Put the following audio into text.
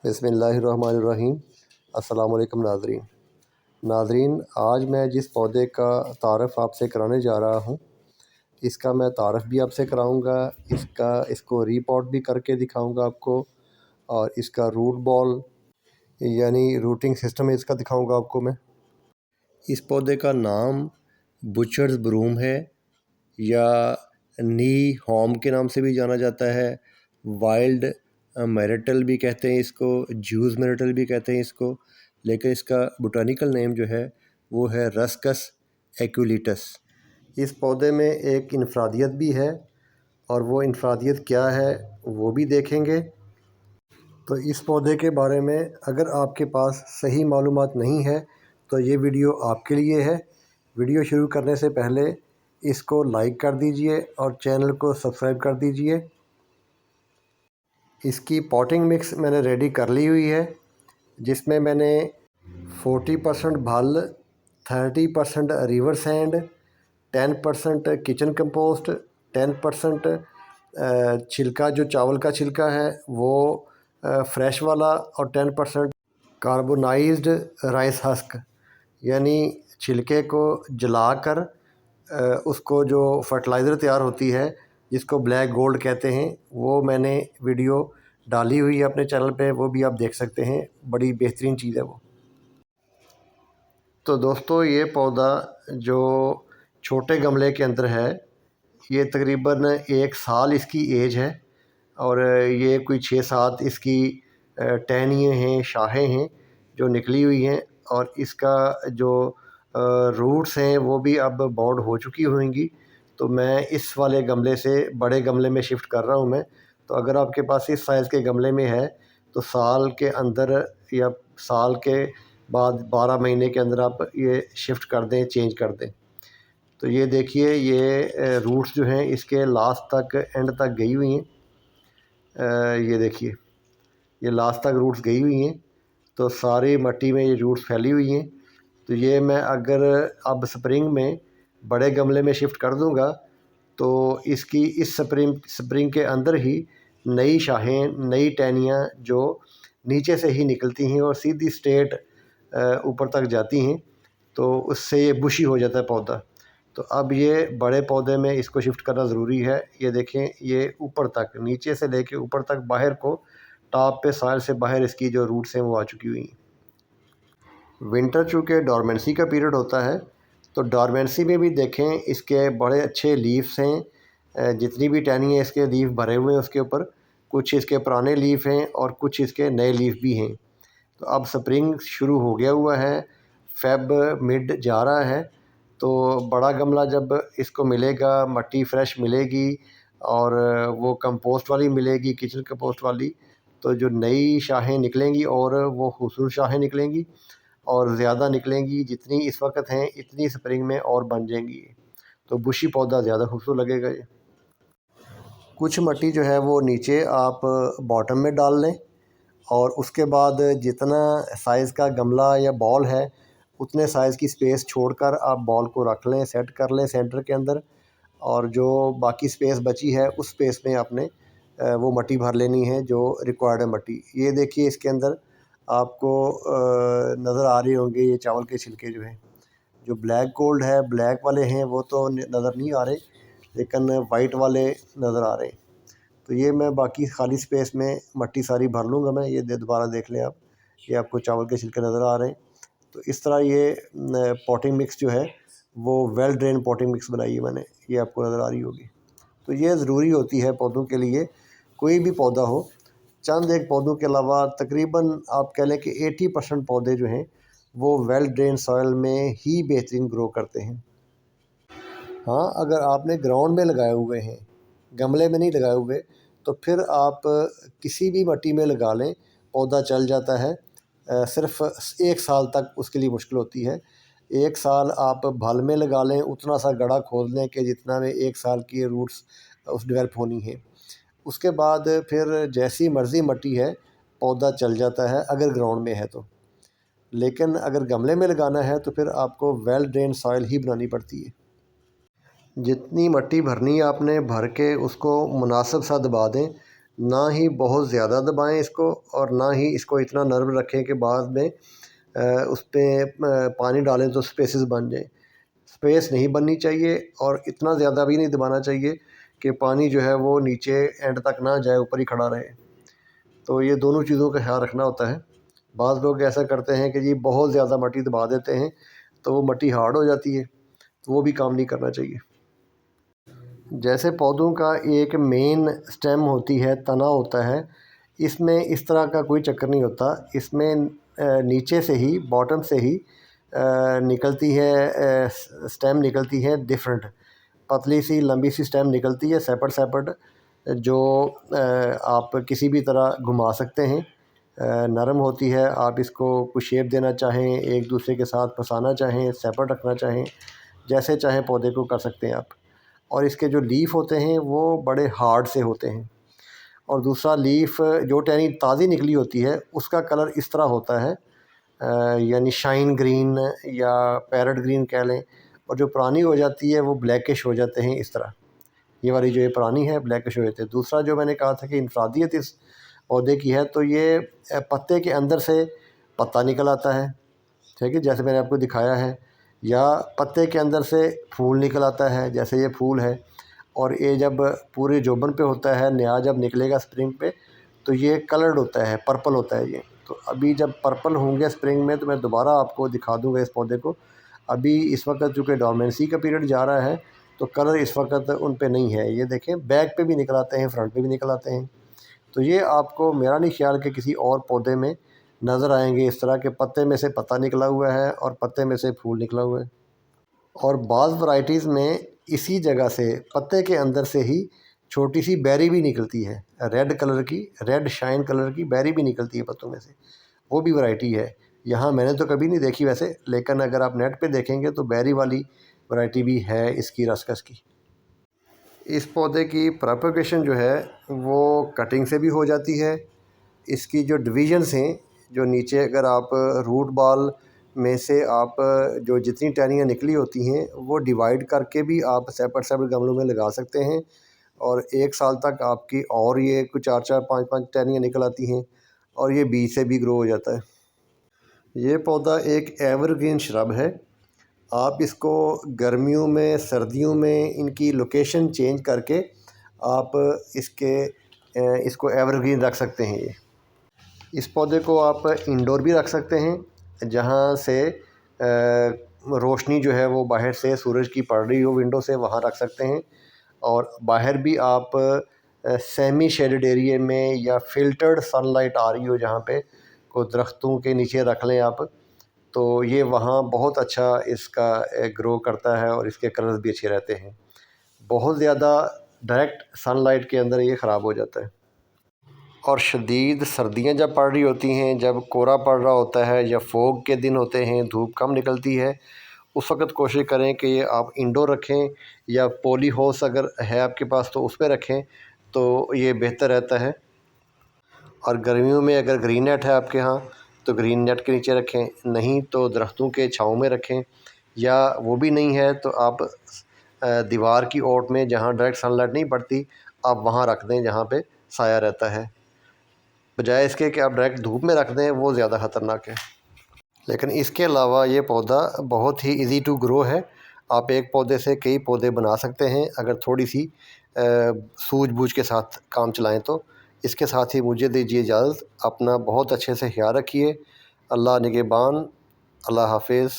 बिस्मिल्लाहिर्रहमानिर्रहीम। अस्सलामुअलैकुम नाज़रीन, आज मैं जिस पौधे का तारफ़ आपसे कराने जा रहा हूँ, इसका मैं तारफ़ भी आपसे कराऊँगा, इसको रीपॉट भी करके दिखाऊँगा आपको, और इसका रूट बॉल यानी रूटिंग सिस्टम इसका दिखाऊँगा आपको मैं। इस पौधे का नाम बुचर्स ब्रूम है, या नी हॉम के नाम से भी जाना जाता है। वाइल्ड मैरिटल भी कहते हैं इसको, ज्यूज़ मैरिटल भी कहते हैं इसको, लेकिन इसका बोटानिकल नेम जो है वो है रस्कस एक्विलिटस। इस पौधे में एक इनफरादियत भी है, और वो इनफरादियत क्या है वो भी देखेंगे। तो इस पौधे के बारे में अगर आपके पास सही मालूमात नहीं है तो ये वीडियो आपके लिए है। वीडियो शुरू करने से पहले इसको लाइक कर दीजिए और चैनल को सब्सक्राइब कर दीजिए। इसकी पॉटिंग मिक्स मैंने रेडी कर ली हुई है, जिसमें मैंने 40% भल, 30% रिवर सैंड, 10% किचन कंपोस्ट, 10% छिलका जो चावल का छिलका है वो फ्रेश वाला, और 10% कार्बोनाइज्ड राइस हस्क यानी छिलके को जलाकर उसको जो फर्टिलाइज़र तैयार होती है जिसको ब्लैक गोल्ड कहते हैं, वो मैंने वीडियो डाली हुई है अपने चैनल पे, वो भी आप देख सकते हैं। बड़ी बेहतरीन चीज़ है वो। तो दोस्तों, ये पौधा जो छोटे गमले के अंदर है, ये तकरीबन 1 साल इसकी एज है, और ये कोई 6-7 इसकी टहनियाँ हैं, शाखें हैं जो निकली हुई हैं, और इसका जो रूट्स हैं वो भी अब बाउंड हो चुकी होंगी। तो मैं इस वाले गमले से बड़े गमले में शिफ्ट कर रहा हूँ मैं। तो अगर आपके पास इस साइज़ के गमले में है तो साल के अंदर या साल के बाद 12 महीने के अंदर आप ये शिफ्ट कर दें, चेंज कर दें। तो ये देखिए, ये रूट्स जो हैं इसके लास्ट तक, एंड तक गई हुई हैं। ये देखिए, ये लास्ट तक रूट्स गई हुई हैं, तो सारी मिट्टी में ये रूट्स फैली हुई हैं। तो ये मैं अगर अब स्प्रिंग में बड़े गमले में शिफ्ट कर दूंगा तो इसकी इस स्प्रिंग के अंदर ही नई शाखें, नई टहनियाँ जो नीचे से ही निकलती हैं और सीधी स्ट्रेट ऊपर तक जाती हैं, तो उससे ये बुशी हो जाता है पौधा। तो अब ये बड़े पौधे में इसको शिफ्ट करना ज़रूरी है। ये देखें, ये ऊपर तक, नीचे से लेके ऊपर तक बाहर को, टॉप पे सॉइल से बाहर इसकी जो रूट्स हैं वो आ चुकी हुई हैं। विंटर चूँकि डॉर्मेंसी का पीरियड होता है, तो डॉर्मेंसी में भी देखें इसके बड़े अच्छे लीव्स हैं। जितनी भी टहनी है इसके लीफ भरे हुए हैं उसके ऊपर, कुछ इसके पुराने लीफ हैं और कुछ इसके नए लीफ भी हैं। तो अब स्प्रिंग शुरू हो गया हुआ है, फेब मिड जा रहा है, तो बड़ा गमला जब इसको मिलेगा, मिट्टी फ्रेश मिलेगी और वो कंपोस्ट वाली मिलेगी, किचन कंपोस्ट वाली, तो जो नई शाखें निकलेंगी और वो खूबसूरत शाखें निकलेंगी और ज़्यादा निकलेंगी। जितनी इस वक्त हैं इतनी स्प्रिंग में और बन जाएंगी, तो बुशी पौधा ज़्यादा खूबसूरत लगेगा ये। कुछ मिट्टी जो है वो नीचे आप बॉटम में डाल लें, और उसके बाद जितना साइज़ का गमला या बॉल है उतने साइज़ की स्पेस छोड़कर आप बॉल को रख लें, सेट कर लें सेंटर के अंदर, और जो बाकी स्पेस बची है उस स्पेस में आपने वो मिट्टी भर लेनी है जो रिक्वायर्ड है मिट्टी। ये देखिए, इसके अंदर आपको नज़र आ रहे होंगे ये चावल के छिलके जो हैं, जो ब्लैक गोल्ड है, ब्लैक वाले हैं वो तो नज़र नहीं आ रहे, लेकिन वाइट वाले नज़र आ रहे हैं। तो ये मैं बाकी खाली स्पेस में मिट्टी सारी भर लूँगा मैं। ये दोबारा देख लें आप, ये आपको चावल के छिलके नज़र आ रहे हैं। तो इस तरह ये पॉटिंग मिक्स जो है वो वेल ड्रेन पॉटिंग मिक्स बनाई है मैंने, ये आपको नज़र आ रही होगी। तो ये ज़रूरी होती है पौधों के लिए, कोई भी पौधा हो। चंद एक पौधों के अलावा तकरीबन आप कह लें कि 80% पौधे जो हैं वो वेल ड्रेन सॉइल में ही बेहतरीन ग्रो करते हैं। हाँ, अगर आपने ग्राउंड में लगाए हुए हैं, गमले में नहीं लगाए हुए, तो फिर आप किसी भी मिट्टी में लगा लें, पौधा चल जाता है। सिर्फ 1 साल तक उसके लिए मुश्किल होती है। 1 साल आप भल में लगा लें, उतना सा गड्ढा खोद लें कि जितना में 1 साल की रूट्स उस डेवलप होनी है। उसके बाद फिर जैसी मर्ज़ी मिट्टी है पौधा चल जाता है अगर ग्राउंड में है तो। लेकिन अगर गमले में लगाना है तो फिर आपको वेल ड्रेन सॉइल ही बनानी पड़ती है। जितनी मिट्टी भरनी है आपने भर के उसको मुनासिब सा दबा दें, ना ही बहुत ज़्यादा दबाएं इसको, और ना ही इसको इतना नर्म रखें कि बाद में उस पर पानी डालें तो स्पेसेस बन जाएं। स्पेस नहीं बननी चाहिए, और इतना ज़्यादा भी नहीं दबाना चाहिए कि पानी जो है वो नीचे एंड तक ना जाए, ऊपर ही खड़ा रहे। तो ये दोनों चीज़ों का ख्याल रखना होता है। बाज़ लोग ऐसा करते हैं कि जी बहुत ज़्यादा मट्टी दबा देते हैं तो वो मट्टी हार्ड हो जाती है, तो वो भी काम नहीं करना चाहिए। जैसे पौधों का एक मेन स्टेम होती है, तना होता है, इसमें इस तरह का कोई चक्कर नहीं होता। इसमें नीचे से ही, बॉटम से ही निकलती है, स्टेम निकलती है डिफरेंट, पतली सी लंबी सी स्टेम निकलती है, सेपरेट सेपरेट, जो आप किसी भी तरह घुमा सकते हैं। नरम होती है, आप इसको कुछ शेप देना चाहें, एक दूसरे के साथ फंसाना चाहें, सेपरेट रखना चाहें, जैसे चाहें पौधे को कर सकते हैं आप। और इसके जो लीफ होते हैं वो बड़े हार्ड से होते हैं। और दूसरा, लीफ जो टहनी ताज़ी निकली होती है उसका कलर इस तरह होता है, यानी शाइन ग्रीन या पैरेट ग्रीन कह लें, और जो पुरानी हो जाती है वो ब्लैकिश हो जाते हैं इस तरह। ये वाली जो ये पुरानी है ब्लैकिश हो जाती है। दूसरा जो मैंने कहा था कि इनफरादियत इस पौधे की है, तो ये पत्ते के अंदर से पत्ता निकल आता है, ठीक है, जैसे मैंने आपको दिखाया है, या पत्ते के अंदर से फूल निकल आता है, जैसे ये फूल है। और ये जब पूरे जोबन पे होता है, नया जब निकलेगा स्प्रिंग पे, तो ये कलर्ड होता है, पर्पल होता है ये। तो अभी जब पर्पल होंगे स्प्रिंग में तो मैं दोबारा आपको दिखा दूँगा इस पौधे को। अभी इस वक्त चूँकि डोरमेंसी का पीरियड जा रहा है तो कलर इस वक्त उन पे नहीं है। ये देखें, बैक पे भी निकल आते हैं, फ्रंट पे भी निकल आते हैं। तो ये आपको, मेरा नहीं ख्याल कि किसी और पौधे में नज़र आएंगे इस तरह के, पत्ते में से पत्ता निकला हुआ है और पत्ते में से फूल निकला हुआ है। और बाज़ वैराइटीज़ में इसी जगह से, पत्ते के अंदर से ही छोटी सी बेरी भी निकलती है, रेड कलर की, रेड शाइन कलर की बेरी भी निकलती है पत्तों में से, वो भी वैरायटी है। यहाँ मैंने तो कभी नहीं देखी वैसे, लेकिन अगर आप नेट पे देखेंगे तो बेरी वाली वैरायटी भी है इसकी, रसकस की। इस पौधे की प्रोपगेशन जो है वो कटिंग से भी हो जाती है। इसकी जो डिवीजन्स हैं, जो नीचे अगर आप रूट बॉल में से आप जो जितनी टहनियाँ निकली होती हैं वो डिवाइड करके भी आप सेपरेट सेपरेट गमलों में लगा सकते हैं, और 1 साल तक आपकी और ये कुछ 4-4 5-5 टहनियाँ निकल आती हैं, और ये बीज से भी ग्रो हो जाता है। ये पौधा एक एवरग्रीन श्रब है। आप इसको गर्मियों में, सर्दियों में इनकी लोकेशन चेंज करके आप इसको एवरग्रीन रख सकते हैं। ये इस पौधे को आप इंडोर भी रख सकते हैं, जहाँ से रोशनी जो है वो बाहर से सूरज की पड़ रही हो विंडो से, वहाँ रख सकते हैं। और बाहर भी आप सेमी शेडेड एरिया में या फिल्टर्ड सनलाइट आ रही हो जहाँ पे, कोई दरख्तों के नीचे रख लें आप, तो ये वहाँ बहुत अच्छा इसका ग्रो करता है, और इसके कलर्स भी अच्छे रहते हैं। बहुत ज़्यादा डायरेक्ट सनलाइट के अंदर ये ख़राब हो जाता है। और शदीद सर्दियाँ जब पड़ रही होती हैं, जब कोहरा पड़ रहा होता है या फोग के दिन होते हैं, धूप कम निकलती है, उस वक़्त कोशिश करें कि ये आप इंडोर रखें, या पॉली हाउस अगर है आपके पास तो उस पे रखें, तो ये बेहतर रहता है। और गर्मियों में अगर ग्रीन नेट है आपके यहाँ तो ग्रीन नेट के नीचे रखें, नहीं तो दरख्तों के छाँव में रखें, या वो भी नहीं है तो आप दीवार की ओट में जहाँ डायरेक्ट सनलाइट नहीं पड़ती, आप वहाँ रख दें जहाँ पे साया रहता है, बजाय इसके कि आप डायरेक्ट धूप में रख दें, वो ज़्यादा ख़तरनाक है। लेकिन इसके अलावा ये पौधा बहुत ही इजी टू ग्रो है। आप एक पौधे से कई पौधे बना सकते हैं अगर थोड़ी सी सूझबूझ के साथ काम चलाएं तो। इसके साथ ही मुझे दीजिए इजाज़त। अपना बहुत अच्छे से ख्याल रखिए। अल्लाह निगहबान। अल्लाह हाफिज़।